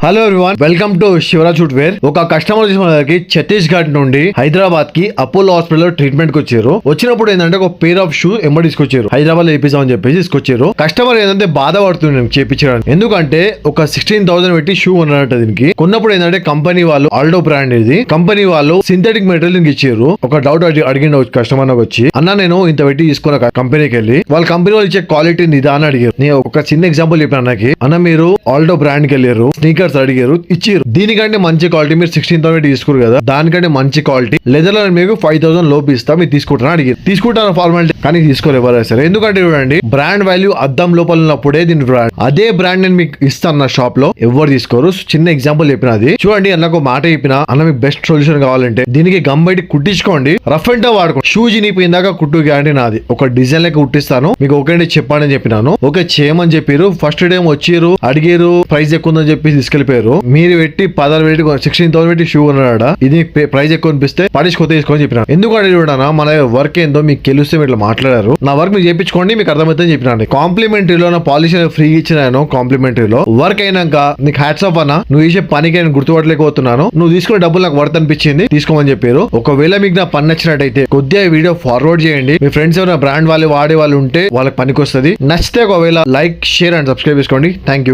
Hello everyone, welcome to Shivraj footwear. ఒక customer వచ్చి ఛత్తీస్గఢ్ నుండి హైదరాబాద్ కి అపోలో హాస్పిటల్ ట్రీట్మెంట్ కి వచ్చారు. వచ్చినప్పుడు ఏంటంటే ఒక పేర్ ఆఫ్ షూ ఎంబడి తీసుకొచ్చారు. హైదరాబాద్ లో వేపిస్తామని చెప్పేసి తీసుకొచ్చారు. కస్టమర్ ఏంటంటే బాధపడుతుంది చేపించడానికి. ఎందుకంటే ఒక 16,000 పెట్టి షూ కొన్నారట. దీనికి కొన్నప్పుడు ఏంటంటే కంపెనీ వాళ్ళు ఆల్డో బ్రాండ్ ఇది కంపెనీ వాళ్ళు సింథటిక్ మెటీరియల్ దీనికి ఇచ్చారు. ఒక డౌట్ అడిగిండు కస్టమర్ నాకు వచ్చి, అన్న నేను ఇంత పెట్టి తీసుకున్న కంపెనీకి వెళ్ళి వాళ్ళ కంపెనీ వాళ్ళు ఇచ్చే క్వాలిటీ నిదా అని అడిగారు. నేను ఒక చిన్న ఎగ్జాంపుల్ చెప్పాను అన్నకి, అన్న మీరు ఆల్డో బ్రాండ్ కి వెళ్ళారు, స్నీకర్ అడిగారు, ఇచ్చారు. దీనికంటే మంచి క్వాలిటీ మీరు 16,000 తీసుకురు కదా, దానికంటే మంచి క్వాలిటీ లెదర్ లో మీకు 5,000 లోపు ఇస్తా, మీరు తీసుకుంటారా అడిగారు. తీసుకుంటారు ఫార్మాలిటీ, కానీ తీసుకోరు ఎవరైనా సరే. ఎందుకంటే చూడండి, బ్రాండ్ వాల్యూ అద్దం లోపల ఉన్నప్పుడే దీని బ్రాండ్. అదే బ్రాండ్ నేను మీకు ఇస్తాను నా షాప్ లో, ఎవరు తీసుకోరు. చిన్న ఎగ్జాంపుల్ చెప్పిన అది చూడండి. అన్నకు మాట చెప్పిన, అన్న మీకు బెస్ట్ సొల్యూషన్ కావాలంటే దీనికి గమ్ బయట కుట్టించుకోండి, రఫ్ అండ్ టఫ్ వాడుకోండి. షూ చినిపోయిందాక కుట్టు గ్యారంటీ నాది. ఒక డిజైన్ లెక్క కుట్టిస్తాను, మీకు ఓకే అంటే చెప్పండి అని చెప్పినాను. ఓకే చేయమని చెప్పారు. ఫస్ట్ టైం వచ్చారు, అడిగారు, ప్రైస్ ఎక్కువ ఉందని చెప్పి తీసుకెళ్లిపోయారు. మీరు పెట్టి 10,000 పెట్టి 16,000 పెట్టి షూ ఉన్నాడా, ఇది ప్రైస్ ఎక్కువ అనిపిస్తే పడేసి తీసుకొని చెప్పిన. ఎందుకంటే చూడనా, మన వర్క్ ఏందో మీకు తెలిస్తే మీరు ఇట్లా మాట్లాడారు. నా వర్క్ మీరు చేయించుకోండి, మీకు అర్థమవుతుందని చెప్పిన. కాంప్లిమెంటరీలో నా పాలిష్ ఫ్రీ ఇచ్చినాను. కాంప్లిమెంటరీలో వర్క్ అయినాక నీకు హ్యాట్స్ ఆఫ్ అన్న, నువ్వు చేసే పనికి నేను గుర్తుపట్టలేకపోతున్నాను, నువ్వు తీసుకునే డబ్బులు నాకు వర్త్ అనిపించింది, తీసుకోమని చెప్పారు. ఒకవేళ మీకు నా పని నచ్చినట్టయితే కొద్దిగా వీడియో ఫార్వర్డ్ చేయండి. మీ ఫ్రెండ్స్ ఎవరైనా బ్రాండ్ వాళ్ళు వాడే వాళ్ళు ఉంటే వాళ్ళకి పనికి వస్తుంది. నచ్చితే ఒకవేళ లైక్, షేర్ అండ్ సబ్స్క్రైబ్ చేసుకోండి. Thank you.